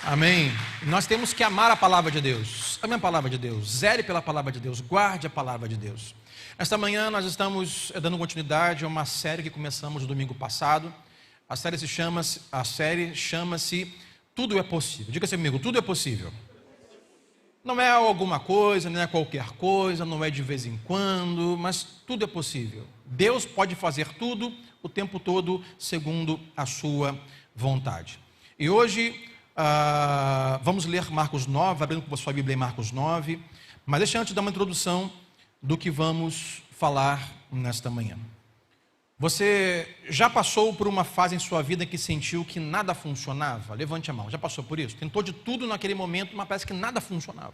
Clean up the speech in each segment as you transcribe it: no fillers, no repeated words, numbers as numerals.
Amém. Nós temos que amar a palavra de Deus. Ame a palavra de Deus. Zele pela palavra de Deus. Guarde a palavra de Deus. Esta manhã nós estamos dando continuidade a uma série que começamos no domingo passado. A série chama-se Tudo é Possível. Diga assim comigo, tudo é possível. Não é alguma coisa, não é qualquer coisa, não é de vez em quando, mas tudo é possível. Deus pode fazer tudo o tempo todo segundo a sua vontade. E hoje vamos ler Marcos 9, abrindo com a sua Bíblia em Marcos 9, mas deixa antes dar uma introdução do que vamos falar nesta manhã. Você já passou por uma fase em sua vida que sentiu que nada funcionava? Levante a mão, já passou por isso? Tentou de tudo naquele momento, mas parece que nada funcionava.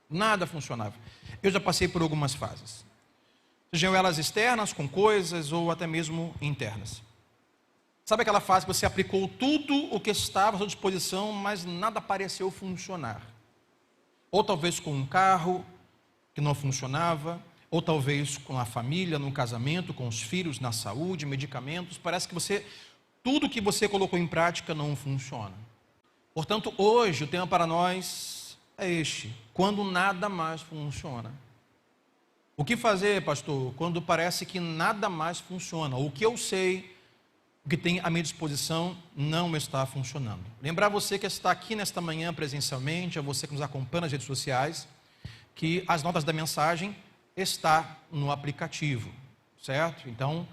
Nada funcionava. Eu já passei por algumas fases. Sejam elas externas, com coisas, ou até mesmo internas. Sabe aquela fase que você aplicou tudo o que estava à sua disposição, mas nada pareceu funcionar? Ou talvez com um carro que não funcionava, ou talvez com a família, no casamento, com os filhos, na saúde, medicamentos. Parece que tudo que você colocou em prática não funciona. Portanto, hoje o tema para nós é este: quando nada mais funciona. O que fazer, pastor, quando parece que nada mais funciona? O que eu sei, o que tem à minha disposição não está funcionando. Lembrar você que está aqui nesta manhã presencialmente, a você que nos acompanha nas redes sociais, que as notas da mensagem está no aplicativo, certo? Então,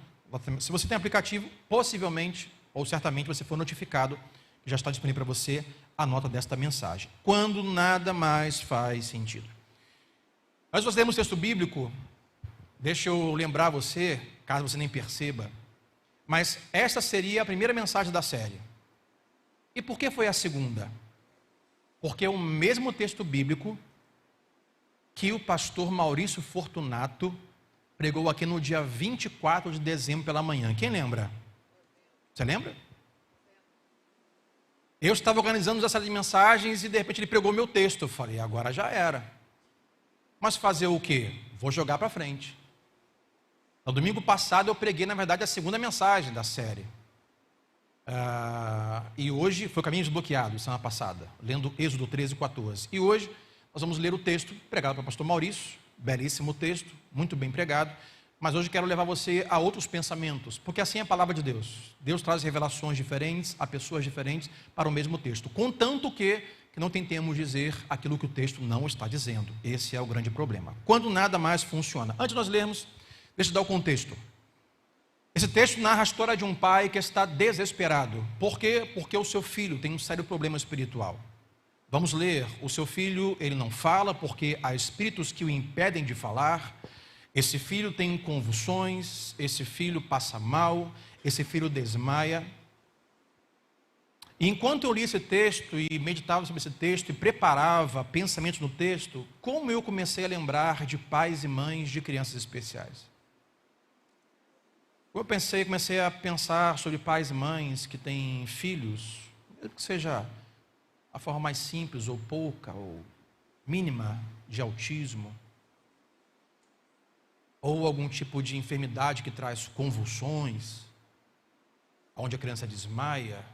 se você tem aplicativo, possivelmente ou certamente você foi notificado que já está disponível para você a nota desta mensagem. Quando nada mais faz sentido. Mas nós temos texto bíblico, deixa eu lembrar você, caso você nem perceba, mas esta seria a primeira mensagem da série. E por que foi a segunda? Porque é o mesmo texto bíblico que o pastor Maurício Fortunato pregou aqui no dia 24 de dezembro pela manhã. Quem lembra? Você lembra? Eu estava organizando essa série de mensagens e de repente ele pregou meu texto. Eu falei, agora já era. Mas fazer o quê? Vou jogar para frente. No domingo passado eu preguei, na verdade, a segunda mensagem da série. E hoje foi o caminho desbloqueado, semana passada, lendo Êxodo 13 e 14. E hoje nós vamos ler o texto pregado pelo pastor Maurício, belíssimo texto, muito bem pregado, mas hoje quero levar você a outros pensamentos, porque assim é a palavra de Deus. Deus traz revelações diferentes a pessoas diferentes para o mesmo texto, contanto que não tentemos dizer aquilo que o texto não está dizendo. Esse é o grande problema. Quando nada mais funciona. Antes de nós lermos, deixa eu dar o contexto. Esse texto narra a história de um pai que está desesperado. Por quê? Porque o seu filho tem um sério problema espiritual. Vamos ler, o seu filho, ele não fala porque há espíritos que o impedem de falar. Esse filho tem convulsões, esse filho passa mal, esse filho desmaia. E enquanto eu li esse texto e meditava sobre esse texto e preparava pensamentos no texto, como eu comecei a lembrar de pais e mães de crianças especiais. Eu comecei a pensar sobre pais e mães que têm filhos, mesmo que seja a forma mais simples ou pouca ou mínima de autismo, ou algum tipo de enfermidade que traz convulsões, onde a criança desmaia,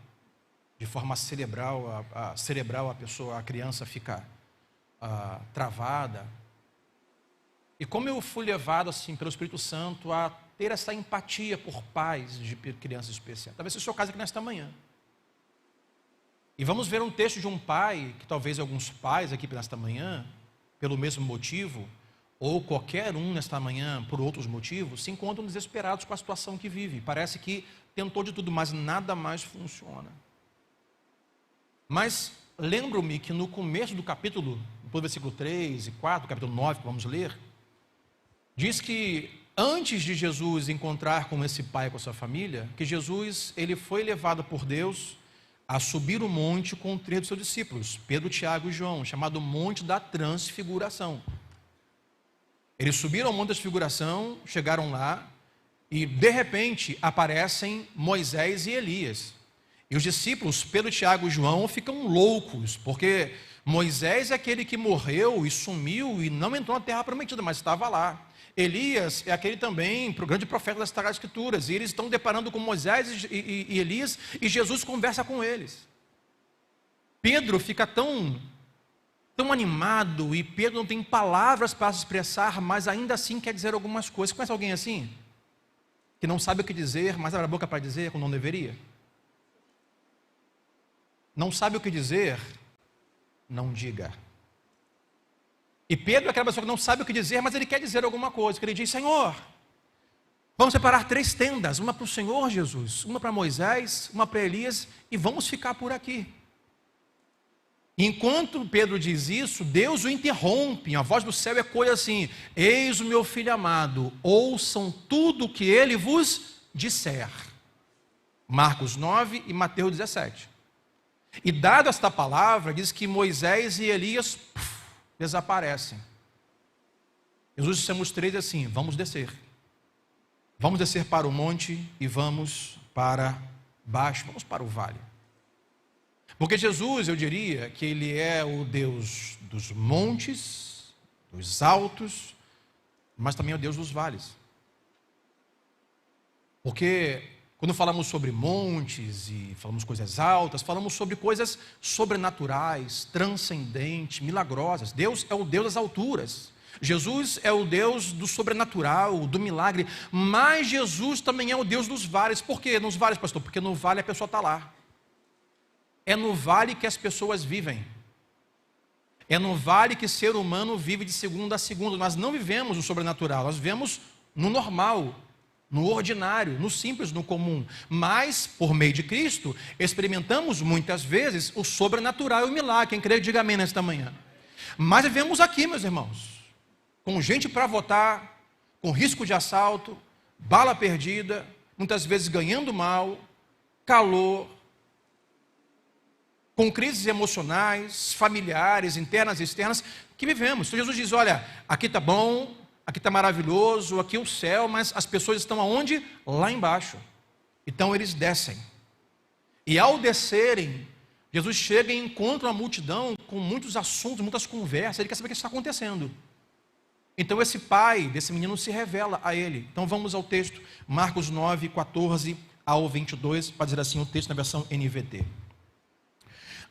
de forma cerebral, a criança fica travada. E como eu fui levado assim pelo Espírito Santo a ter essa empatia por pais de crianças especiais. Talvez seja o seu caso aqui nesta manhã. E vamos ver um texto de um pai, que talvez alguns pais aqui nesta manhã, pelo mesmo motivo, ou qualquer um nesta manhã, por outros motivos, se encontram desesperados com a situação que vive. Parece que tentou de tudo, mas nada mais funciona. Mas lembro-me que no começo do capítulo, depois do versículo 3 e 4, capítulo 9, que vamos ler, diz que antes de Jesus encontrar com esse pai e com a sua família, que Jesus ele foi levado por Deus a subir o monte com 3 dos seus discípulos, Pedro, Tiago e João, chamado Monte da Transfiguração. Eles subiram ao Monte da Transfiguração, chegaram lá e de repente aparecem Moisés e Elias. E os discípulos, Pedro, Tiago e João, ficam loucos, porque Moisés é aquele que morreu e sumiu e não entrou na terra prometida, mas estava lá. Elias é aquele também, grande profeta das Sagradas Escrituras, e eles estão deparando com Moisés e Elias, e Jesus conversa com eles. Pedro fica tão animado, e Pedro não tem palavras para se expressar, mas ainda assim quer dizer algumas coisas. Conhece alguém assim? Que não sabe o que dizer, mas abre a boca para dizer quando não deveria? Não sabe o que dizer, não diga. E Pedro é aquela pessoa que não sabe o que dizer, mas ele quer dizer alguma coisa, que ele diz: Senhor, vamos separar 3 tendas, uma para o Senhor Jesus, uma para Moisés, uma para Elias, e vamos ficar por aqui. E enquanto Pedro diz isso, Deus o interrompe, a voz do céu ecoa assim: eis o meu filho amado, ouçam tudo o que ele vos disser. Marcos 9 e Mateus 17. E dada esta palavra, diz que Moisés e Elias desaparecem. Jesus chama os 3 assim: vamos descer para o monte e vamos para baixo, vamos para o vale. Porque Jesus, eu diria que ele é o Deus dos montes, dos altos, mas também é o Deus dos vales. Porque quando falamos sobre montes e falamos coisas altas, falamos sobre coisas sobrenaturais, transcendentes, milagrosas. Deus é o Deus das alturas. Jesus é o Deus do sobrenatural, do milagre, mas Jesus também é o Deus dos vales. Por quê nos vales, pastor? Porque no vale a pessoa está lá. É no vale que as pessoas vivem. É no vale que o ser humano vive de segunda a segunda. Nós não vivemos o sobrenatural, nós vivemos no normal, no ordinário, no simples, no comum. Mas, por meio de Cristo, experimentamos muitas vezes o sobrenatural e o milagre. Quem crê, diga amém nesta manhã. Mas vivemos aqui, meus irmãos, com gente para votar, com risco de assalto, bala perdida, muitas vezes ganhando mal, calor, com crises emocionais, familiares, internas e externas, que vivemos. Então Jesus diz: olha, aqui está bom, aqui está maravilhoso, aqui é o céu, mas as pessoas estão aonde? Lá embaixo. Então eles descem. E ao descerem, Jesus chega e encontra uma multidão com muitos assuntos, muitas conversas. Ele quer saber o que está acontecendo. Então esse pai desse menino se revela a ele. Então vamos ao texto, Marcos 9, 14 ao 22, para dizer assim o texto na versão NVT.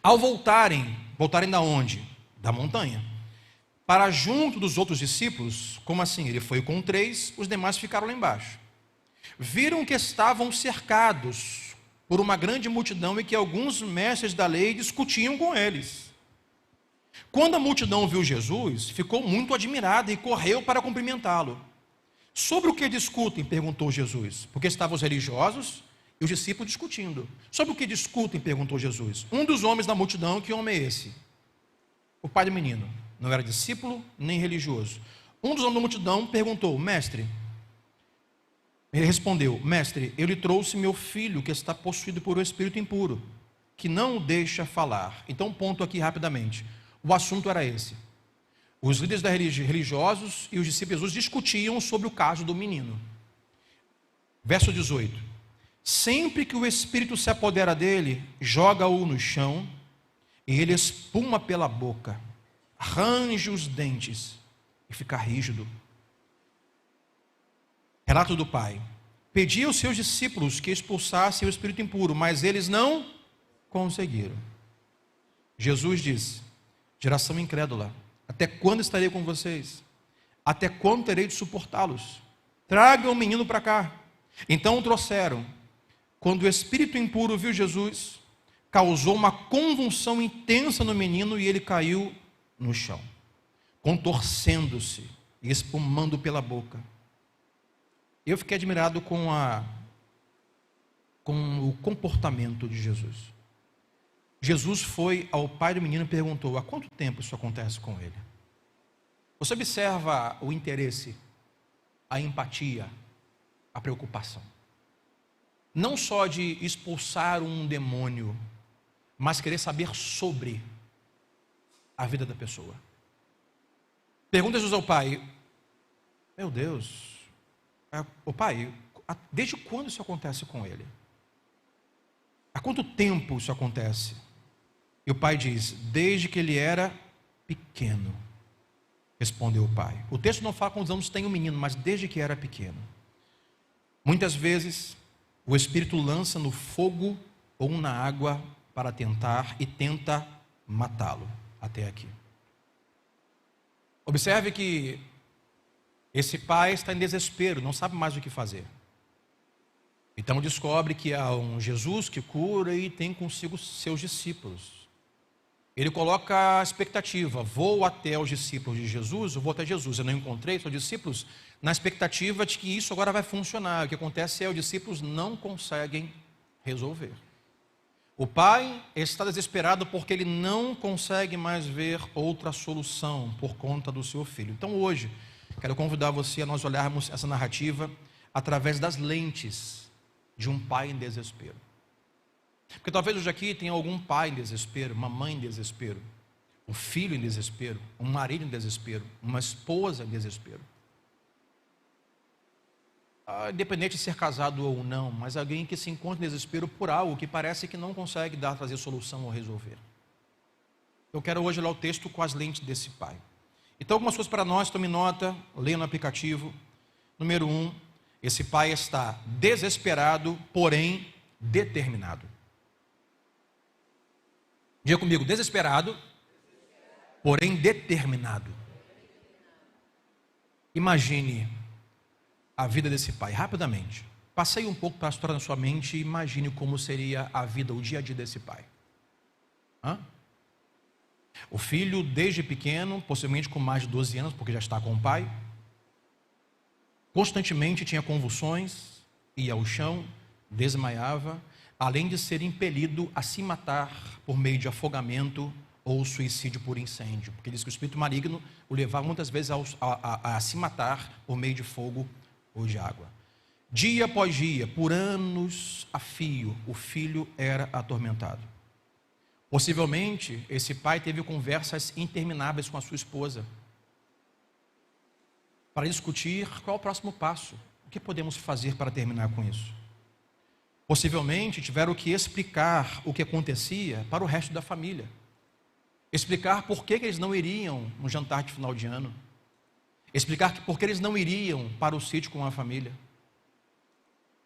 Ao voltarem da onde? Da montanha. Para junto dos outros discípulos, como assim? Ele foi com 3, os demais ficaram lá embaixo. Viram que estavam cercados por uma grande multidão e que alguns mestres da lei discutiam com eles. Quando a multidão viu Jesus, ficou muito admirada e correu para cumprimentá-lo. Sobre o que discutem? Perguntou Jesus. Porque estavam os religiosos e os discípulos discutindo. Sobre o que discutem? Perguntou Jesus. Um dos homens da multidão, que homem é esse? O pai do menino. Não era discípulo nem religioso. Um dos homens da multidão perguntou: mestre. Ele respondeu: mestre, eu lhe trouxe meu filho que está possuído por um espírito impuro, que não o deixa falar. Então, ponto aqui rapidamente. O assunto era esse. Os líderes religiosos e os discípulos de Jesus discutiam sobre o caso do menino. Verso 18. Sempre que o espírito se apodera dele, joga-o no chão, e ele espuma pela boca, range os dentes e fica rígido. Relato do pai. Pedia aos seus discípulos que expulsassem o espírito impuro, mas eles não conseguiram. Jesus disse: geração incrédula, até quando estarei com vocês? Até quando terei de suportá-los? Tragam o menino para cá. Então o trouxeram. Quando o espírito impuro viu Jesus, causou uma convulsão intensa no menino e ele caiu no chão, contorcendo-se e espumando pela boca. Eu fiquei admirado com o comportamento de Jesus. Jesus foi ao pai do menino e perguntou: há quanto tempo isso acontece com ele? Você observa o interesse, a empatia, a preocupação. Não só de expulsar um demônio, mas querer saber sobre a vida da pessoa. Pergunta Jesus ao pai: meu Deus, o pai, desde quando isso acontece com ele? Há quanto tempo isso acontece? E o pai diz: desde que ele era pequeno, respondeu o pai. O texto não fala quantos anos tem o menino, mas desde que era pequeno. Muitas vezes o Espírito lança no fogo ou na água para tentar matá-lo até aqui. Observe que esse pai está em desespero, não sabe mais o que fazer. Então descobre que há um Jesus que cura e tem consigo seus discípulos. Ele coloca a expectativa: vou até os discípulos de Jesus, eu vou até Jesus, eu não encontrei seus discípulos, na expectativa de que isso agora vai funcionar. O que acontece é que os discípulos não conseguem resolver. O pai está desesperado porque ele não consegue mais ver outra solução por conta do seu filho. Então hoje, quero convidar você a nós olharmos essa narrativa através das lentes de um pai em desespero. Porque talvez hoje aqui tenha algum pai em desespero, uma mãe em desespero, um filho em desespero, um marido em desespero, uma esposa em desespero. Independente de ser casado ou não, mas alguém que se encontra em desespero por algo que parece que não consegue trazer solução ou resolver. Eu quero hoje ler o texto com as lentes desse pai. Então, algumas coisas para nós, tome nota, leia no aplicativo. Número 1, esse pai está desesperado, porém determinado. Diga comigo: desesperado, porém determinado. Imagine a vida desse pai, rapidamente. Passeie um pouco para a história na sua mente e imagine como seria a vida, o dia a dia desse pai. O filho, desde pequeno, possivelmente com mais de 12 anos, porque já está com o pai, constantemente tinha convulsões, ia ao chão, desmaiava, além de ser impelido a se matar por meio de afogamento ou suicídio por incêndio, porque diz que o espírito maligno o levava muitas vezes a se matar por meio de fogo ou de água. Dia após dia, por anos a fio, o filho era atormentado. Possivelmente, esse pai teve conversas intermináveis com a sua esposa para discutir qual é o próximo passo, o que podemos fazer para terminar com isso. Possivelmente tiveram que explicar o que acontecia para o resto da família, explicar por que eles não iriam no jantar de final de ano, explicar por que eles não iriam para o sítio com a família,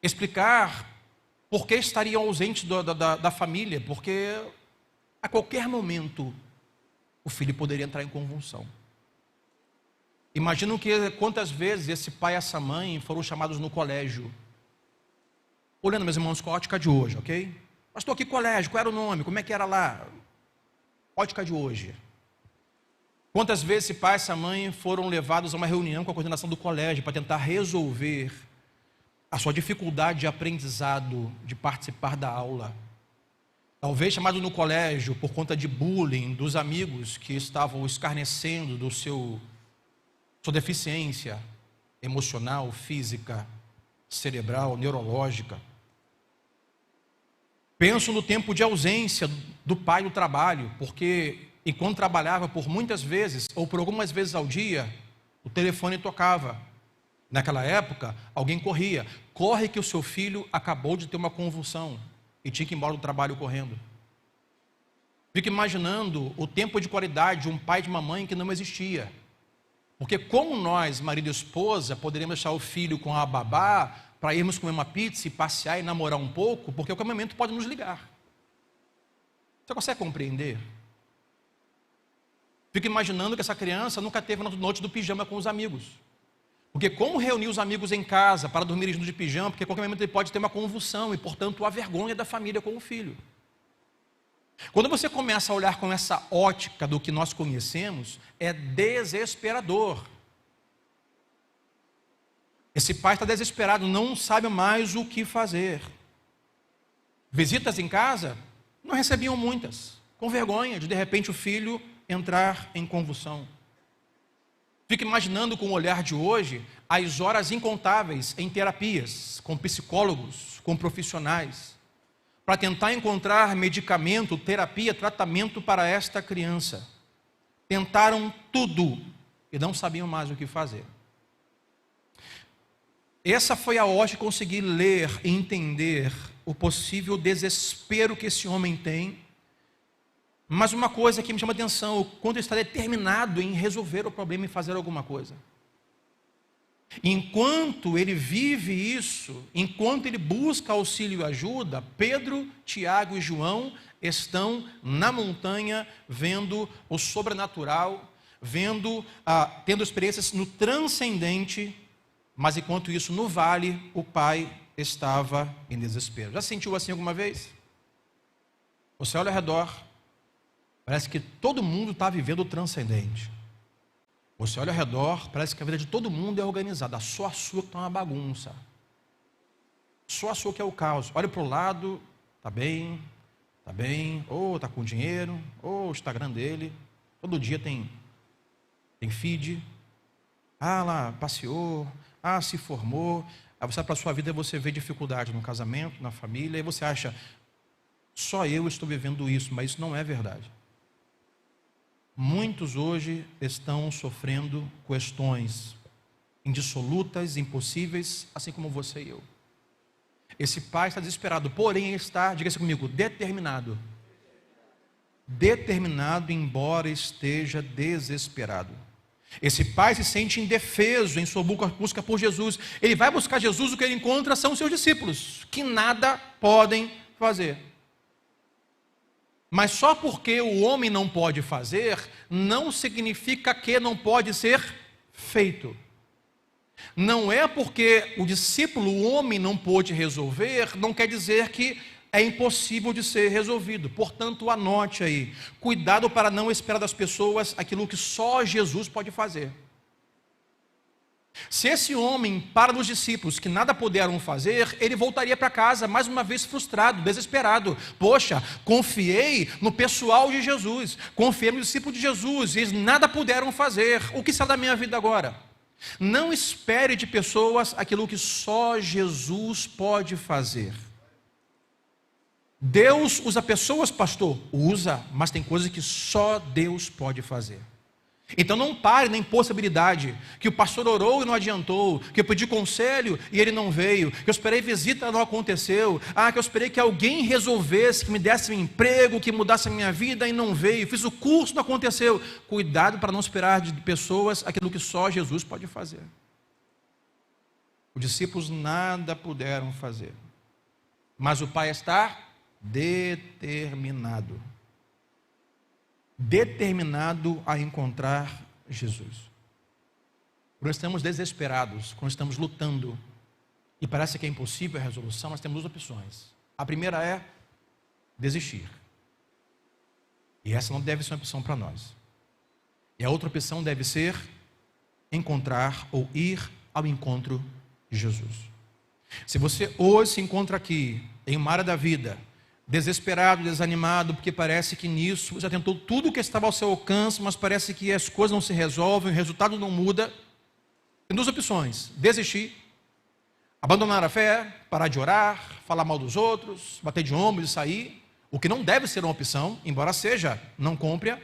explicar por que estariam ausentes da família, porque a qualquer momento o filho poderia entrar em convulsão. Imagino que quantas vezes esse pai e essa mãe foram chamados no colégio. Olhando, meus irmãos, com a ótica de hoje, ok? Pastor, que colégio? Qual era o nome? Como é que era lá? Ótica de hoje. Quantas vezes esse pai e essa mãe foram levados a uma reunião com a coordenação do colégio para tentar resolver a sua dificuldade de aprendizado, de participar da aula. Talvez chamado no colégio por conta de bullying dos amigos que estavam escarnecendo do sua deficiência emocional, física, cerebral, neurológica. Penso no tempo de ausência do pai do trabalho, porque enquanto trabalhava por muitas vezes, ou por algumas vezes ao dia, o telefone tocava. Naquela época, alguém corria. Corre que o seu filho acabou de ter uma convulsão e tinha que ir embora do trabalho correndo. Fico imaginando o tempo de qualidade de um pai e de uma mãe que não existia. Porque como nós, marido e esposa, poderíamos deixar o filho com a babá para irmos comer uma pizza e passear e namorar um pouco, porque a qualquer momento pode nos ligar. Você consegue compreender? Fico imaginando que essa criança nunca teve a noite do pijama com os amigos. Porque como reunir os amigos em casa para dormir juntos de pijama, porque a qualquer momento ele pode ter uma convulsão e, portanto, a vergonha da família com o filho. Quando você começa a olhar com essa ótica do que nós conhecemos, é desesperador. Esse pai está desesperado, não sabe mais o que fazer. Visitas em casa, não recebiam muitas, com vergonha de repente o filho entrar em convulsão. Fica imaginando com o olhar de hoje as horas incontáveis em terapias, com psicólogos, com profissionais, para tentar encontrar medicamento, terapia, tratamento para esta criança. Tentaram tudo e não sabiam mais o que fazer. Essa foi a hora de conseguir ler e entender o possível desespero que esse homem tem. Mas uma coisa que me chama a atenção, o quanto ele está determinado em resolver o problema e fazer alguma coisa. Enquanto ele vive isso, enquanto ele busca auxílio e ajuda, Pedro, Tiago e João estão na montanha vendo o sobrenatural, tendo experiências no transcendente, mas enquanto isso no vale, o pai estava em desespero. Já sentiu assim alguma vez? Você olha ao redor, parece que todo mundo está vivendo o transcendente. Você olha ao redor, parece que a vida de todo mundo é organizada, só a sua que está uma bagunça. Só a sua que é o caos. Olha para o lado, está bem, ou está com dinheiro, ou o Instagram dele, todo dia tem feed. Ah, lá, passeou, se formou. Aí você vai para a sua vida e você vê dificuldade no casamento, na família, e você acha, só eu estou vivendo isso, mas isso não é verdade. Muitos hoje estão sofrendo questões indissolutas, impossíveis, assim como você e eu. Esse pai está desesperado, porém ele está, diga-se comigo, determinado. Determinado, embora esteja desesperado. Esse pai se sente indefeso em sua busca por Jesus. Ele vai buscar Jesus, o que ele encontra são os seus discípulos, que nada podem fazer. Mas só porque o homem não pode fazer, não significa que não pode ser feito. Não é porque o discípulo, o homem, não pôde resolver, não quer dizer que é impossível de ser resolvido. Portanto, anote aí, cuidado para não esperar das pessoas aquilo que só Jesus pode fazer. Se esse homem, para os discípulos que nada puderam fazer, ele voltaria para casa mais uma vez frustrado, desesperado. Poxa, confiei no pessoal de Jesus, confiei no discípulo de Jesus, e eles nada puderam fazer. O que será da minha vida agora? Não espere de pessoas aquilo que só Jesus pode fazer. Deus usa pessoas, pastor? Usa, mas tem coisas que só Deus pode fazer. Então não pare na impossibilidade, que o pastor orou e não adiantou, que eu pedi conselho e ele não veio, que eu esperei visita e não aconteceu, que eu esperei que alguém resolvesse, que me desse um emprego, que mudasse a minha vida e não veio, fiz o curso e não aconteceu. Cuidado para não esperar de pessoas aquilo que só Jesus pode fazer. Os discípulos nada puderam fazer, mas o Pai está determinado a encontrar Jesus. Quando estamos desesperados, quando estamos lutando e parece que é impossível a resolução, nós temos duas opções. A primeira é desistir, e essa não deve ser uma opção para nós. E a outra opção deve ser encontrar ou ir ao encontro de Jesus. Se você hoje se encontra aqui em uma área da vida desesperado, desanimado, porque parece que nisso já tentou tudo o que estava ao seu alcance, mas parece que as coisas não se resolvem, o resultado não muda, tem duas opções: desistir, abandonar a fé, parar de orar, falar mal dos outros, bater de ombros e sair, o que não deve ser uma opção, embora seja, não compre-a.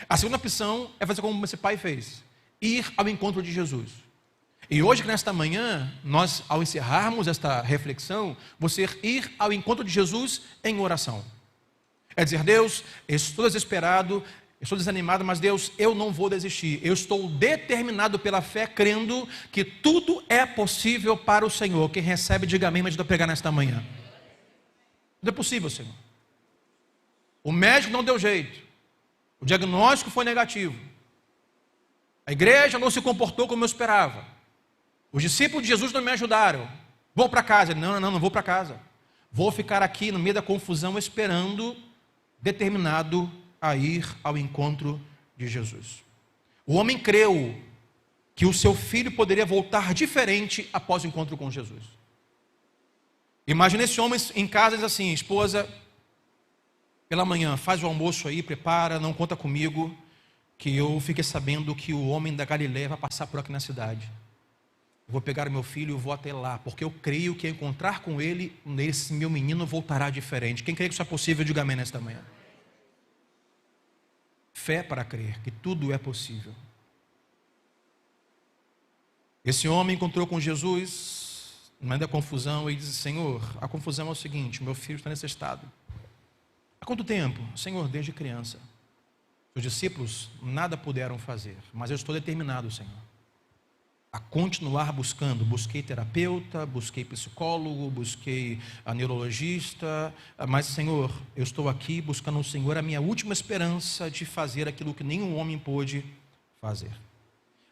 A segunda opção é fazer como esse pai fez, ir ao encontro de Jesus. E hoje, nesta manhã, nós, ao encerrarmos esta reflexão, você ir ao encontro de Jesus em oração. É dizer: Deus, eu estou desesperado, eu estou desanimado, mas Deus, eu não vou desistir. Eu estou determinado pela fé, crendo que tudo é possível para o Senhor. Quem recebe, diga amém, mas eu vou pregar nesta manhã. Tudo é possível, Senhor. O médico não deu jeito, o diagnóstico foi negativo, a igreja não se comportou como eu esperava, os discípulos de Jesus não me ajudaram. Vou para casa. Não vou para casa. Vou ficar aqui no meio da confusão esperando, determinado a ir ao encontro de Jesus. O homem creu que o seu filho poderia voltar diferente após o encontro com Jesus. Imagina esse homem em casa, diz assim: esposa, pela manhã, faz o almoço aí, prepara, não conta comigo, que eu fiquei sabendo que o homem da Galileia vai passar por aqui na cidade. Eu vou pegar o meu filho e vou até lá, porque eu creio que ao encontrar com ele, esse meu menino voltará diferente. Quem crê que isso é possível, diga amém nesta manhã. Fé para crer que tudo é possível. Esse homem encontrou com Jesus, no meio da confusão, e disse: Senhor, a confusão é o seguinte, meu filho está nesse estado. Há quanto tempo? Senhor, desde criança. Os discípulos nada puderam fazer, mas eu estou determinado, Senhor. a continuar buscando. Busquei terapeuta, busquei psicólogo, busquei a neurologista, mas, Senhor, eu estou aqui buscando no Senhor a minha última esperança de fazer aquilo que nenhum homem pôde fazer.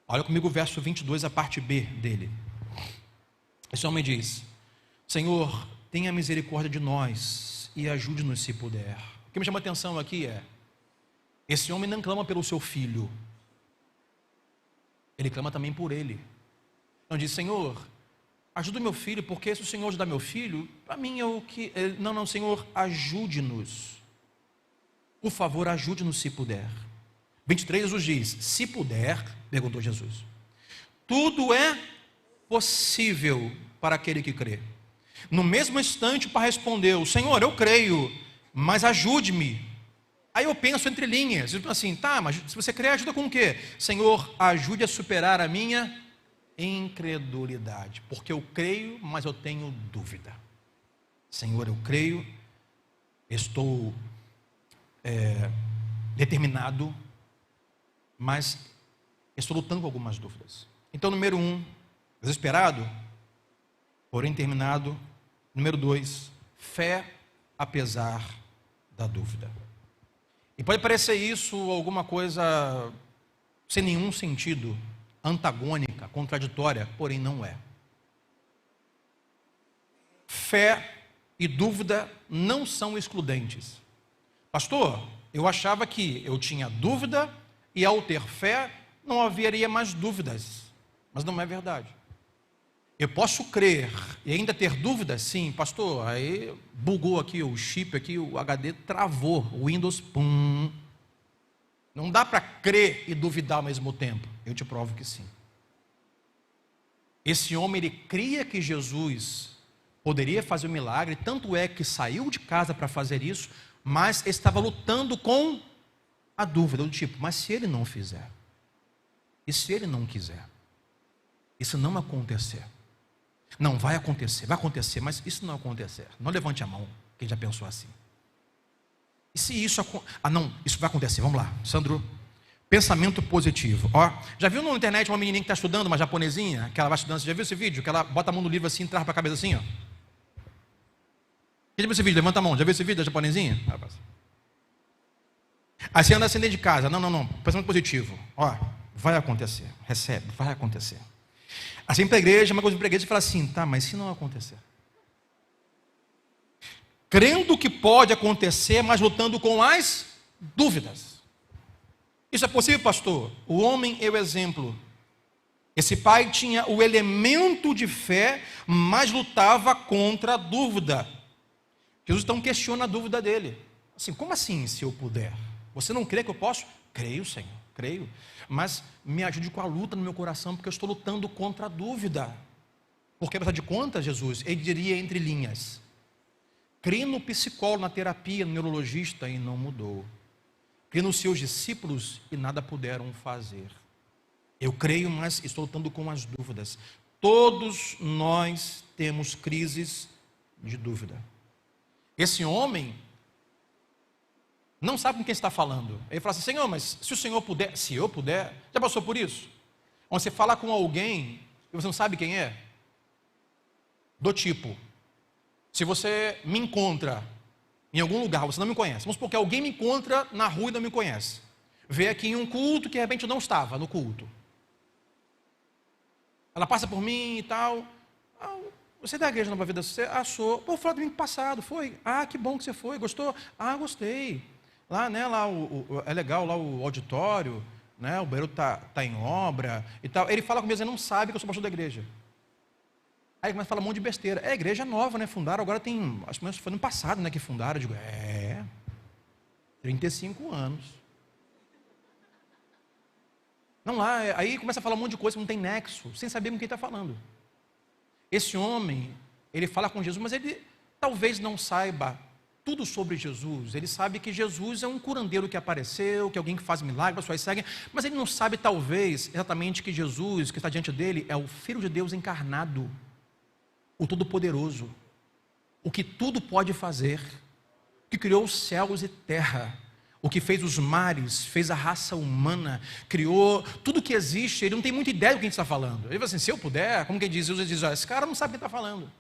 Olha comigo o verso 22, a parte B dele. Esse homem diz: Senhor, tenha misericórdia de nós e ajude-nos se puder. O que me chama a atenção aqui é, esse homem não clama pelo seu filho, ele clama também por ele. Então diz: Senhor, ajuda o meu filho, porque se o Senhor ajudar meu filho, para mim é o que... Não, Senhor, ajude-nos. Por favor, ajude-nos se puder. 23, Jesus diz: se puder, perguntou Jesus, tudo é possível para aquele que crê. No mesmo instante, o pai respondeu: Senhor, eu creio, mas ajude-me. Aí eu penso entre linhas, assim, tá, mas se você crê, ajuda com o quê? Senhor, ajude a superar a minha incredulidade, porque eu creio, mas eu tenho dúvida. Senhor, eu creio, estou determinado, mas estou lutando com algumas dúvidas. Então, número 1, desesperado, porém terminado. Número 2, fé apesar da dúvida. E pode parecer isso alguma coisa sem nenhum sentido, antagônica, contraditória, porém não é. Fé e dúvida não são excludentes. Pastor, eu achava que eu tinha dúvida e ao ter fé não haveria mais dúvidas, mas não é verdade. Eu posso crer e ainda ter dúvidas? Sim, pastor, aí bugou aqui o chip, aqui o HD travou, o Windows, pum. Não dá para crer e duvidar ao mesmo tempo. Eu te provo que sim. Esse homem, ele cria que Jesus poderia fazer um milagre, tanto é que saiu de casa para fazer isso, mas estava lutando com a dúvida, do tipo, mas se ele não fizer? E se ele não quiser? E se não acontecer? Não, vai acontecer, mas isso não acontecer. Não levante a mão, quem já pensou assim. E se isso... não, isso vai acontecer, vamos lá, Sandro. Pensamento positivo. Ó, já viu na internet uma menininha que está estudando, uma japonesinha, que ela vai estudando, você já viu esse vídeo? Que ela bota a mão no livro assim, trava para a cabeça assim, ó. Quem já viu esse vídeo? Levanta a mão. Já viu esse vídeo da japonesinha? Aí você anda assim dentro de casa. Não. Pensamento positivo. Ó, vai acontecer. Recebe, vai acontecer. Assim para a igreja, uma coisa para a igreja, e fala assim, tá, mas se não acontecer? Crendo que pode acontecer, mas lutando com as dúvidas. Isso é possível, pastor? O homem é o exemplo. Esse pai tinha o elemento de fé, mas lutava contra a dúvida. Jesus então questiona a dúvida dele. Assim, como assim, se eu puder? Você não crê que eu posso? Creio, Senhor, creio. Mas me ajude com a luta no meu coração, porque eu estou lutando contra a dúvida. Porque, apesar de contas, Jesus, ele diria entre linhas, crê no psicólogo, na terapia, no neurologista, e não mudou. Crê nos seus discípulos e nada puderam fazer. Eu creio, mas estou lutando com as dúvidas. Todos nós temos crises de dúvida. Esse homem não sabe com quem está falando. Ele fala assim, Senhor, mas se o Senhor puder, se eu puder, já passou por isso? Onde você fala com alguém e você não sabe quem é? Do tipo, se você me encontra em algum lugar, você não me conhece, vamos supor que alguém me encontra na rua e não me conhece, vê aqui em um culto que de repente eu não estava no culto, ela passa por mim e tal, você é da igreja Nova Vida? Você achou? Pô, foi lá domingo passado, foi? Ah, que bom que você foi, gostou? Ah, gostei. Lá, né, é legal lá o auditório, né, o banheiro tá em obra e tal. Ele fala comigo, ele não sabe que eu sou pastor da igreja. Aí começa a falar um monte de besteira. É igreja nova, né, fundaram, agora tem, acho que foi no passado, né, que fundaram. Eu digo, 35 anos. Não lá, aí começa a falar um monte de coisa que não tem nexo, sem saber com quem está falando. Esse homem, ele fala com Jesus, mas ele talvez não saiba tudo sobre Jesus. Ele sabe que Jesus é um curandeiro que apareceu, que é alguém que faz milagres, as pessoas seguem, mas ele não sabe talvez exatamente que Jesus, que está diante dele, é o Filho de Deus encarnado, o Todo-Poderoso, o que tudo pode fazer, que criou os céus e terra, o que fez os mares, fez a raça humana, criou tudo que existe, ele não tem muita ideia do que a gente está falando. Ele fala assim, se eu puder, como quem diz, Jesus diz, esse cara não sabe o que está falando.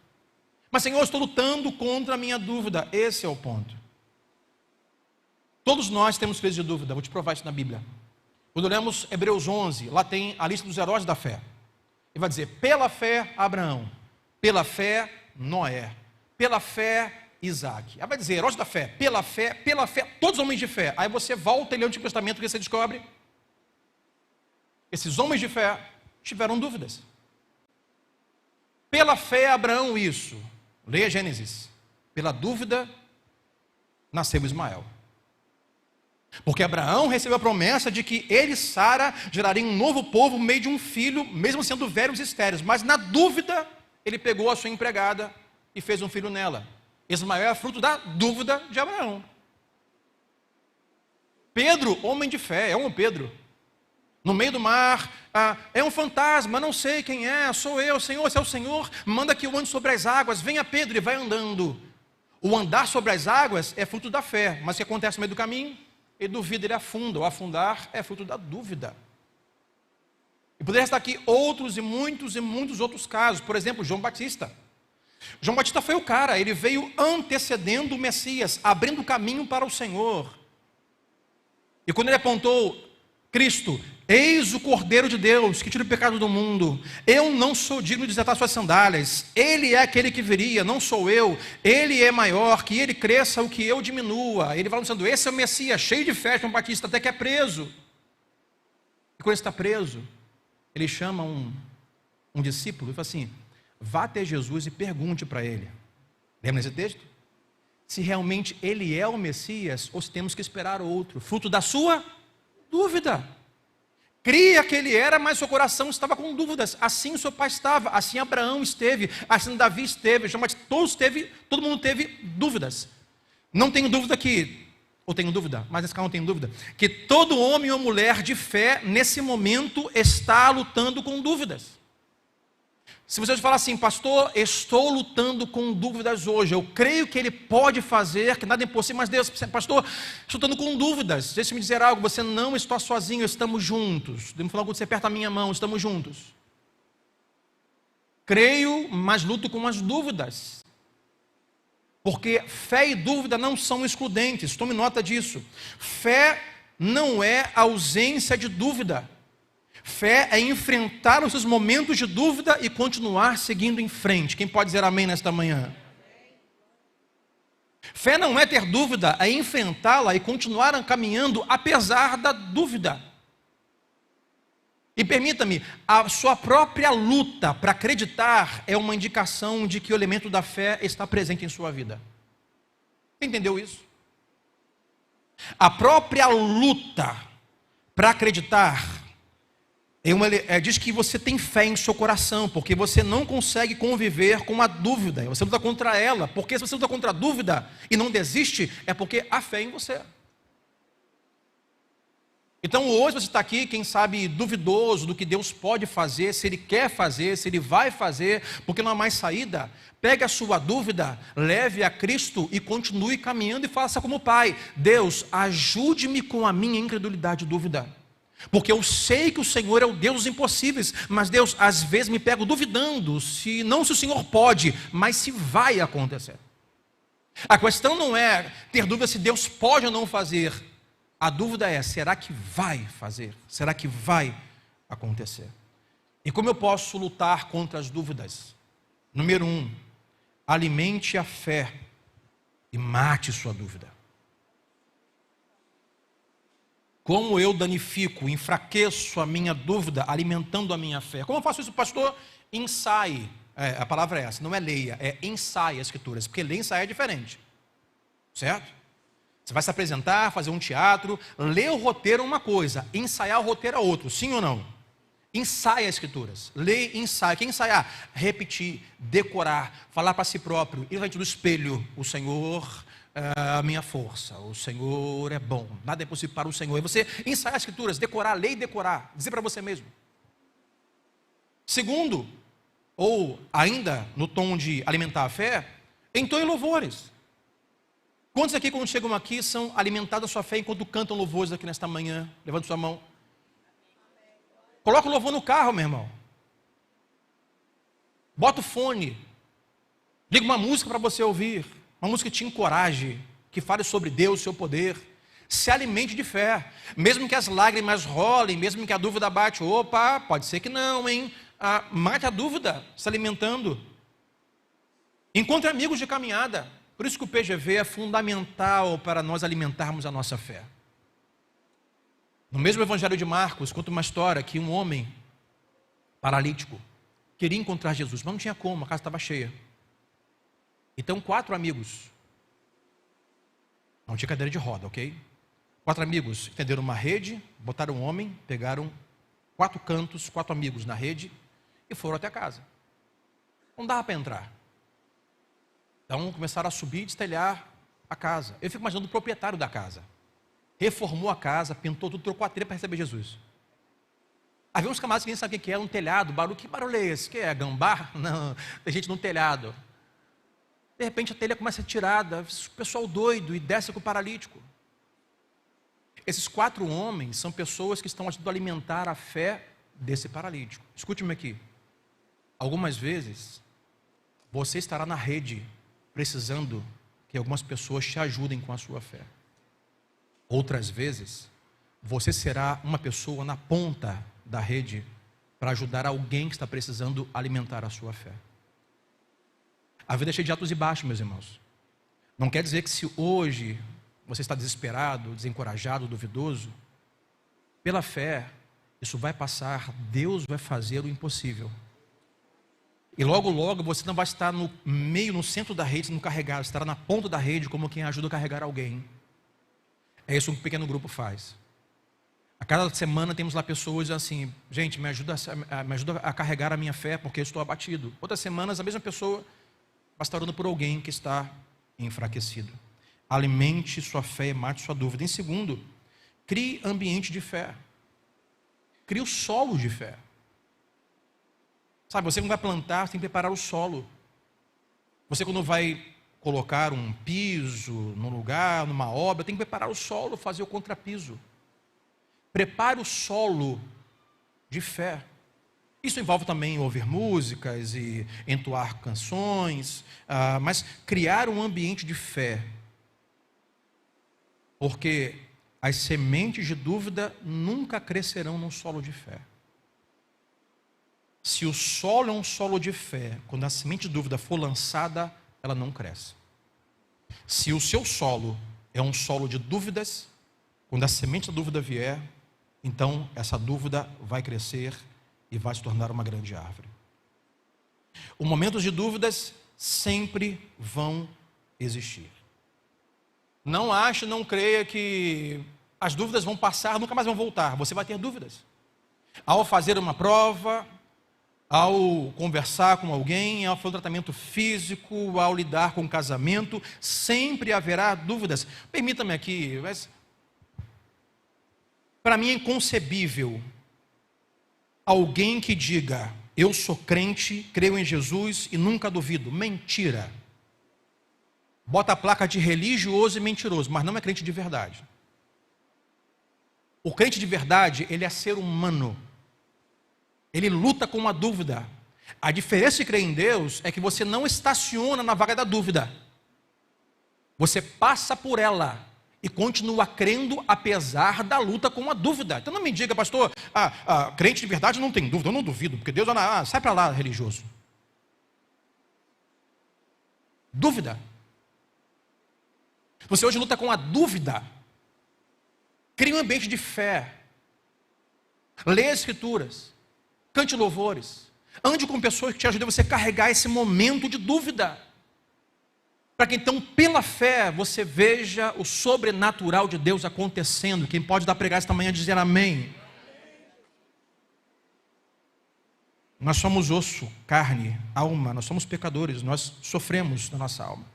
Mas Senhor, eu estou lutando contra a minha dúvida. Esse é o ponto. Todos nós temos crise de dúvida, vou te provar isso na Bíblia. Quando lemos Hebreus 11, lá tem a lista dos heróis da fé. Ele vai dizer, pela fé Abraão, pela fé Noé, pela fé Isaac. Aí vai dizer, heróis da fé, pela fé, todos os homens de fé. Aí você volta e lê o Antigo Testamento e você descobre, esses homens de fé tiveram dúvidas. Pela fé Abraão isso, leia Gênesis, pela dúvida nasceu Ismael. Porque Abraão recebeu a promessa de que ele e Sara gerariam um novo povo no meio de um filho, mesmo sendo velhos e estéreis. Mas na dúvida, ele pegou a sua empregada e fez um filho nela. Ismael é fruto da dúvida de Abraão. Pedro, homem de fé, é um Pedro. No meio do mar, é um fantasma, não sei quem é, sou eu, Senhor, se é o Senhor, manda que eu ande sobre as águas, venha Pedro e vai andando. O andar sobre as águas é fruto da fé, mas o que acontece no meio do caminho? Ele duvida, ele afunda. O afundar é fruto da dúvida. E poderia estar aqui outros e muitos outros casos. Por exemplo, João Batista. João Batista foi o cara, ele veio antecedendo o Messias, abrindo o caminho para o Senhor. E quando ele apontou Cristo, eis o Cordeiro de Deus, que tira o pecado do mundo, eu não sou digno de desatar suas sandálias, ele é aquele que viria, não sou eu, ele é maior, que ele cresça, o que eu diminua. Ele vai dizendo, esse é o Messias, cheio de fé, João Batista, até que é preso. E quando ele está preso, ele chama um discípulo e fala assim, vá até Jesus e pergunte para ele. Lembra desse texto? Se realmente ele é o Messias ou se temos que esperar outro, fruto da sua dúvida. Cria que ele era, mas seu coração estava com dúvidas. Assim seu pai estava, assim Abraão esteve, assim Davi esteve, todo mundo teve dúvidas. Não tenho dúvida ou tenho dúvida, mas nesse caso não tenho dúvida, que todo homem ou mulher de fé, nesse momento, está lutando com dúvidas. Se você falar assim, pastor, estou lutando com dúvidas hoje, eu creio que ele pode fazer, que nada é impossível, mas Deus, pastor, estou lutando com dúvidas, deixa eu me dizer algo, você não está sozinho, estamos juntos. Deus me falar algo, você aperta a minha mão, estamos juntos. Creio, mas luto com as dúvidas. Porque fé e dúvida não são excludentes, tome nota disso. Fé não é ausência de dúvida. Fé é enfrentar os seus momentos de dúvida e continuar seguindo em frente. Quem pode dizer amém nesta manhã? Fé não é ter dúvida, é enfrentá-la e continuar caminhando apesar da dúvida. E permita-me, a sua própria luta para acreditar é uma indicação de que o elemento da fé está presente em sua vida. Entendeu isso? A própria luta para acreditar diz que você tem fé em seu coração, porque você não consegue conviver com a dúvida, você luta contra ela, porque se você luta contra a dúvida e não desiste, é porque há fé em você. Então hoje você está aqui, quem sabe, duvidoso do que Deus pode fazer, se Ele quer fazer, se Ele vai fazer, porque não há mais saída. Pegue a sua dúvida, leve a Cristo e continue caminhando e faça como Pai. Deus, ajude-me com a minha incredulidade e dúvida. Porque eu sei que o Senhor é o Deus dos impossíveis, mas Deus, às vezes me pego duvidando, se o Senhor pode, mas se vai acontecer. A questão não é ter dúvida se Deus pode ou não fazer, a dúvida é, será que vai fazer? Será que vai acontecer? E como eu posso lutar contra as dúvidas? Número 1, alimente a fé e mate sua dúvida. Como eu danifico, enfraqueço a minha dúvida, alimentando a minha fé? Como eu faço isso, pastor? Ensaie. A palavra é essa, não é leia, é ensaie as escrituras, porque ler e ensaiar é diferente. Certo? Você vai se apresentar, fazer um teatro, ler o roteiro é uma coisa, ensaiar o roteiro é outro, sim ou não? Ensaie as escrituras, leia e ensaia. Quem ensaiar? Repetir, decorar, falar para si próprio, ir diante do espelho, o Senhor a minha força, o Senhor é bom, nada é possível para o Senhor. E você ensaiar as escrituras, decorar, ler e decorar, dizer para você mesmo. Segundo, ou ainda no tom de alimentar a fé, entoie louvores. Quantos aqui, quando chegam aqui, são alimentados a sua fé enquanto cantam louvores aqui nesta manhã? Levanta sua mão. Coloca o louvor no carro, meu irmão. Bota o fone. Liga uma música para você ouvir. Uma música que te encoraje, que fale sobre Deus, seu poder. Se alimente de fé. Mesmo que as lágrimas rolem, mesmo que a dúvida bate. Opa, pode ser que não, hein? Mate a dúvida, se alimentando. Encontre amigos de caminhada. Por isso que o PGV é fundamental para nós alimentarmos a nossa fé. No mesmo Evangelho de Marcos, conta uma história que um homem paralítico queria encontrar Jesus, mas não tinha como, a casa estava cheia. Então 4 amigos, não tinha cadeira de roda, ok? 4 amigos estenderam uma rede, botaram um homem, pegaram 4 cantos, 4 amigos na rede e foram até a casa. Não dava para entrar. Então começaram a subir e destelhar a casa. Eu fico imaginando o proprietário da casa. Reformou a casa, pintou tudo, trocou a telha para receber Jesus. Havia uns camaradas que nem sabiam o que era um telhado, barulho. Que barulho é esse? Que é gambá? Não, tem gente no telhado. De repente a telha começa a ser tirada, o pessoal doido e desce com o paralítico. Esses 4 homens são pessoas que estão ajudando a alimentar a fé desse paralítico. Escute-me aqui. Algumas vezes você estará na rede precisando que algumas pessoas te ajudem com a sua fé. Outras vezes, você será uma pessoa na ponta da rede para ajudar alguém que está precisando alimentar a sua fé. A vida é cheia de altos e baixos, meus irmãos. Não quer dizer que se hoje você está desesperado, desencorajado, duvidoso, pela fé, isso vai passar, Deus vai fazer o impossível. E logo, logo, você não vai estar no meio, no centro da rede, sendo carregado, estará na ponta da rede como quem ajuda a carregar alguém. É isso que um pequeno grupo faz. A cada semana temos lá pessoas assim, gente, me ajuda a carregar a minha fé, porque eu estou abatido. Outras semanas, a mesma pessoa vai estar orando por alguém que está enfraquecido. Alimente sua fé e mate sua dúvida. Em segundo, crie ambiente de fé. Crie o solo de fé. Sabe, você não vai plantar, você tem que preparar o solo. Você quando vai colocar um piso num lugar, numa obra, tem que preparar o solo, fazer o contrapiso. Prepare o solo de fé. Isso envolve também ouvir músicas e entoar canções, mas criar um ambiente de fé. Porque as sementes de dúvida nunca crescerão num solo de fé. Se o solo é um solo de fé, quando a semente de dúvida for lançada, ela não cresce. Se o seu solo é um solo de dúvidas, quando a semente da dúvida vier, então essa dúvida vai crescer e vai se tornar uma grande árvore. Os momentos de dúvidas sempre vão existir. Não ache, não creia que as dúvidas vão passar, nunca mais vão voltar. Você vai ter dúvidas. Ao fazer uma prova, ao conversar com alguém, ao fazer um tratamento físico, ao lidar com um casamento, sempre haverá dúvidas. Permita-me aqui, mas para mim é inconcebível alguém que diga, eu sou crente, creio em Jesus e nunca duvido. Mentira. Bota a placa de religioso e mentiroso, mas não é crente de verdade. O crente de verdade, ele é ser humano. Ele luta com uma dúvida. A diferença de crer em Deus é que você não estaciona na vaga da dúvida. Você passa por ela e continua crendo apesar da luta com a dúvida. Então não me diga, pastor, crente de verdade não tem dúvida. Eu não duvido, porque Deus, sai para lá, religioso. Dúvida. Você hoje luta com a dúvida. Crie um ambiente de fé. Leia as escrituras. Cante louvores. Ande com pessoas que te ajudem a você carregar esse momento de dúvida. Para que então, pela fé, você veja o sobrenatural de Deus acontecendo. Quem pode dar pregar esta manhã dizer amém. Nós somos osso, carne, alma. Nós somos pecadores. Nós sofremos na nossa alma.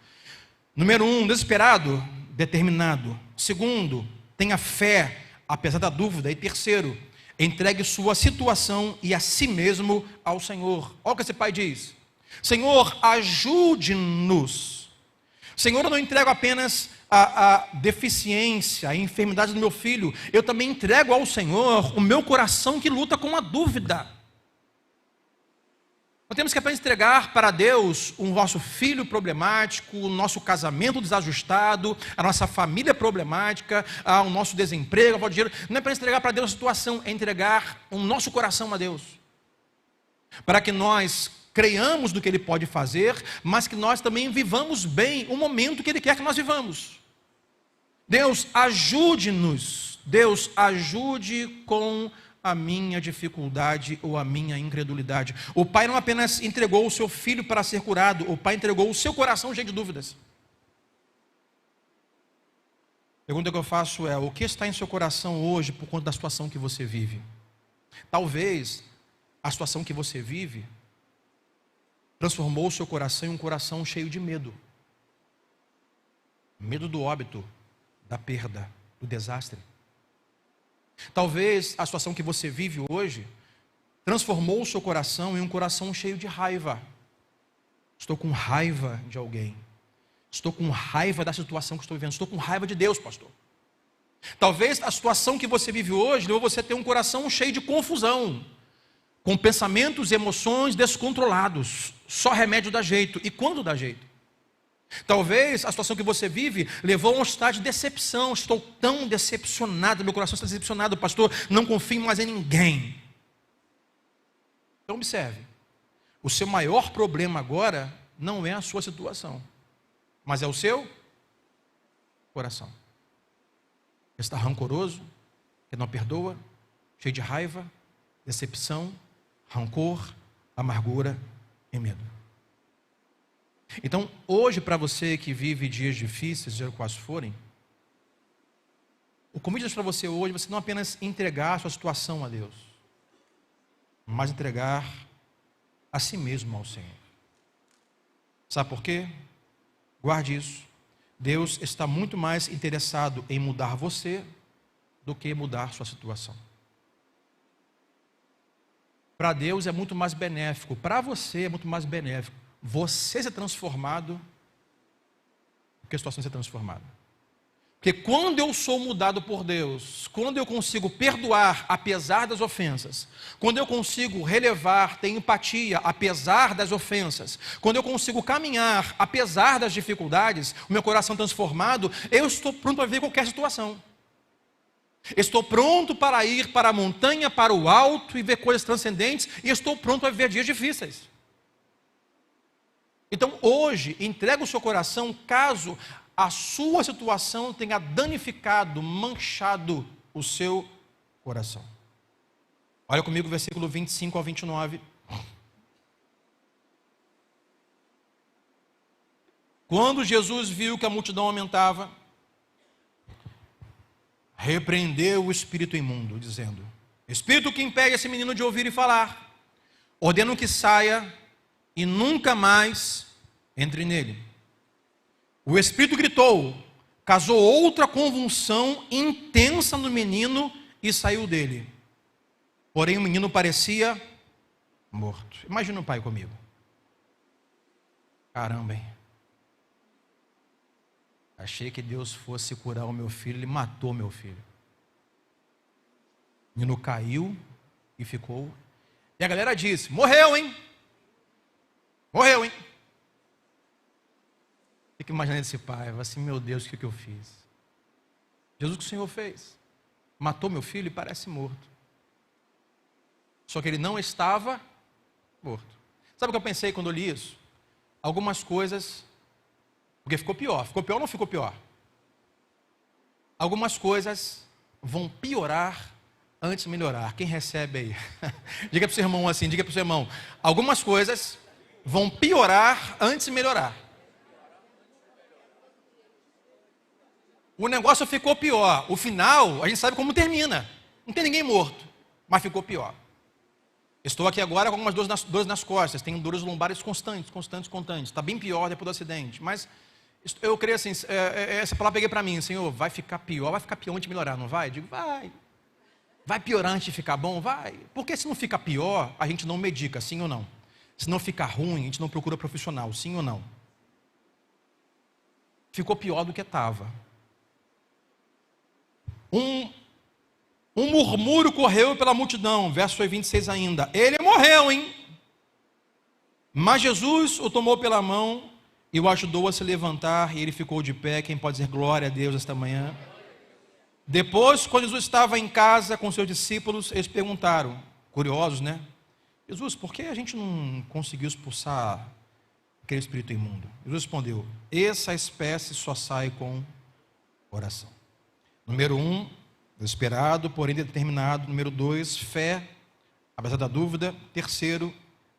Número 1, desesperado, determinado. Segundo, tenha fé, apesar da dúvida. E terceiro, entregue sua situação e a si mesmo ao Senhor. Olha o que esse pai diz. Senhor, ajude-nos. Senhor, eu não entrego apenas a deficiência, a enfermidade do meu filho, eu também entrego ao Senhor o meu coração que luta com a dúvida. Nós temos que apenas entregar para Deus o nosso filho problemático, o nosso casamento desajustado, a nossa família problemática, o nosso desemprego, a falta de dinheiro. Não é apenas entregar para Deus a situação, é entregar o nosso coração a Deus. Para que nós creiamos no que Ele pode fazer, mas que nós também vivamos bem o momento que Ele quer que nós vivamos. Deus, ajude-nos. Deus, ajude com a minha dificuldade ou a minha incredulidade. O pai não apenas entregou o seu filho para ser curado, o pai entregou o seu coração cheio de dúvidas. A pergunta que eu faço é: o que está em seu coração hoje por conta da situação que você vive? Talvez a situação que você vive transformou o seu coração em um coração cheio de medo. Medo do óbito, da perda, do desastre. Talvez a situação que você vive hoje transformou o seu coração em um coração cheio de raiva. Estou com raiva de alguém. Estou com raiva da situação que estou vivendo. Estou com raiva de Deus, pastor. Talvez a situação que você vive hoje levou você a ter um coração cheio de confusão, com pensamentos e emoções descontrolados. Só remédio dá jeito. E quando dá jeito? Talvez a situação que você vive levou a um estado de decepção. Estou tão decepcionado, meu coração está decepcionado, pastor, não confio mais em ninguém. Então observe, o seu maior problema agora não é a sua situação, mas é o seu coração. Está rancoroso, que não perdoa, cheio de raiva, decepção, rancor, amargura e medo. Então, hoje, para você que vive dias difíceis, seja quais forem, o convite para você hoje é você não apenas entregar a sua situação a Deus, mas entregar a si mesmo ao Senhor. Sabe por quê? Guarde isso. Deus está muito mais interessado em mudar você do que mudar sua situação. Para Deus é muito mais benéfico, para você é muito mais benéfico você ser transformado do que a situação ser transformada. Porque quando eu sou mudado por Deus, quando eu consigo perdoar apesar das ofensas, quando eu consigo relevar, ter empatia apesar das ofensas, quando eu consigo caminhar apesar das dificuldades, o meu coração transformado, eu estou pronto para viver qualquer situação. Estou pronto para ir para a montanha, para o alto e ver coisas transcendentes, e estou pronto para viver dias difíceis. Então hoje, entrega o seu coração caso a sua situação tenha danificado, manchado o seu coração. Olha comigo o versículo 25 ao 29. Quando Jesus viu que a multidão aumentava, repreendeu o espírito imundo, dizendo: espírito que impede esse menino de ouvir e falar, ordeno que saia e nunca mais entre nele. O espírito gritou, causou outra convulsão intensa no menino e saiu dele. Porém o menino parecia morto. Imagina o pai comigo. Caramba, hein? Achei que Deus fosse curar o meu filho, ele matou meu filho. O menino caiu e ficou. E a galera disse: morreu, hein? Morreu, hein? Fica imaginando esse pai, assim: meu Deus, o que eu fiz? Jesus, o que o Senhor fez? Matou meu filho e parece morto. Só que ele não estava morto. Sabe o que eu pensei quando eu li isso? Algumas coisas, porque ficou pior ou não ficou pior? Algumas coisas vão piorar antes de melhorar. Quem recebe aí? Diga para o seu irmão assim, diga para o seu irmão: algumas coisas vão piorar antes de melhorar. O negócio ficou pior. O final, a gente sabe como termina. Não tem ninguém morto, mas ficou pior. Estou aqui agora com algumas dores nas costas. Tenho dores lombares constantes. Está bem pior depois do acidente. Mas eu creio assim, essa palavra eu peguei para mim: Senhor, vai ficar pior antes de melhorar, não vai? Eu digo, vai. Vai piorar antes de ficar bom? Vai. Porque se não fica pior, a gente não medica, sim ou não? Se não ficar ruim, a gente não procura profissional, sim ou não? Ficou pior do que estava. Um murmúrio correu pela multidão, verso 26 ainda. Ele morreu, hein? Mas Jesus o tomou pela mão e o ajudou a se levantar, e ele ficou de pé. Quem pode dizer glória a Deus esta manhã? Depois, quando Jesus estava em casa com seus discípulos, eles perguntaram, curiosos, né? Jesus, por que a gente não conseguiu expulsar aquele espírito imundo? Jesus respondeu, essa espécie só sai com oração. Número 1, desesperado, porém determinado. Número 2, fé, apesar da dúvida. Terceiro,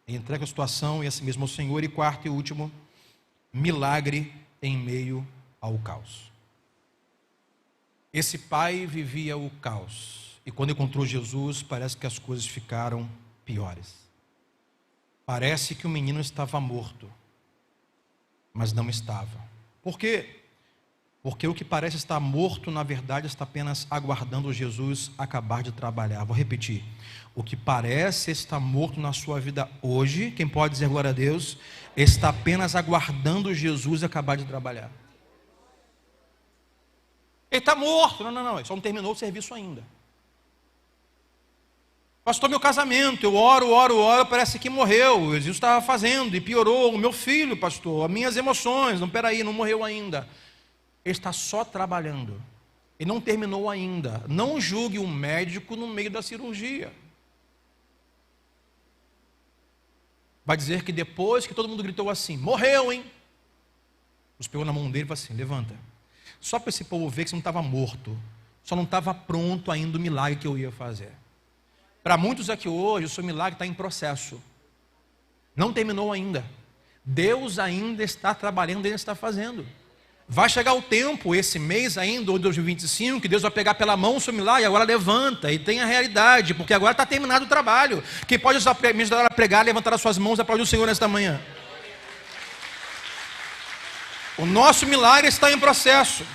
entrega a situação e a si mesmo ao Senhor. E quarto e último, milagre em meio ao caos. Esse pai vivia o caos. E quando encontrou Jesus, parece que as coisas ficaram piores. Parece que o menino estava morto, mas não estava. Por quê? Porque o que parece estar morto, na verdade, está apenas aguardando Jesus acabar de trabalhar. Vou repetir. O que parece estar morto na sua vida hoje, quem pode dizer glória a Deus, está apenas aguardando Jesus acabar de trabalhar. Ele está morto. Não, ele só não terminou o serviço ainda. Pastor, meu casamento, eu oro, parece que morreu. Jesus estava fazendo e piorou. O meu filho, pastor, as minhas emoções, não morreu ainda. Ele está só trabalhando. Ele não terminou ainda. Não julgue um médico no meio da cirurgia. Vai dizer que depois que todo mundo gritou assim, morreu, hein? Jesus pegou na mão dele e falou assim, levanta. Só para esse povo ver que você não estava morto. Só não estava pronto ainda o milagre que eu ia fazer. Para muitos aqui hoje, o seu milagre está em processo. Não terminou ainda. Deus ainda está trabalhando, Ele está fazendo. Vai chegar o tempo, esse mês ainda, ou 2025, que Deus vai pegar pela mão o seu milagre, agora levanta e tem a realidade, porque agora está terminado o trabalho. Quem pode me ajudar a pregar, levantar as suas mãos, aplaudir o Senhor nesta manhã. O nosso milagre está em processo.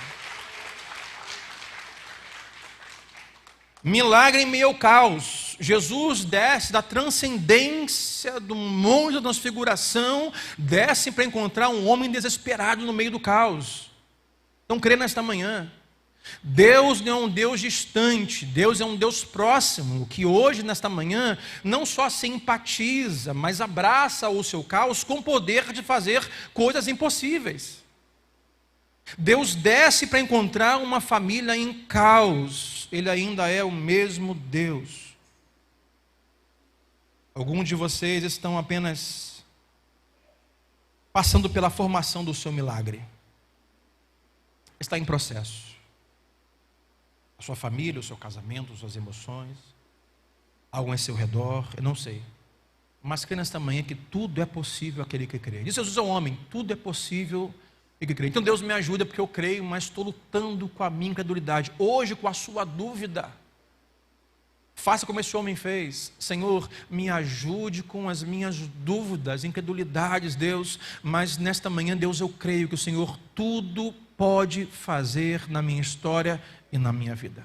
Milagre em meio ao caos. Jesus desce da transcendência do monte da transfiguração, desce para encontrar um homem desesperado no meio do caos. Então crê nesta manhã. Deus não é um Deus distante, Deus é um Deus próximo, que hoje, nesta manhã, não só se empatiza, mas abraça o seu caos com o poder de fazer coisas impossíveis. Deus desce para encontrar uma família em caos. Ele ainda é o mesmo Deus. Alguns de vocês estão apenas passando pela formação do seu milagre. Está em processo. A sua família, o seu casamento, as suas emoções, algo em seu redor, eu não sei. Mas crê nesta manhã que tudo é possível àquele que crê. Diz Jesus ao homem, tudo é possível e que crê. Então Deus me ajuda porque eu creio, mas estou lutando com a minha incredulidade. Hoje, com a sua dúvida, faça como esse homem fez. Senhor, me ajude com as minhas dúvidas, incredulidades, Deus. Mas nesta manhã, Deus, eu creio que o Senhor tudo pode fazer na minha história e na minha vida.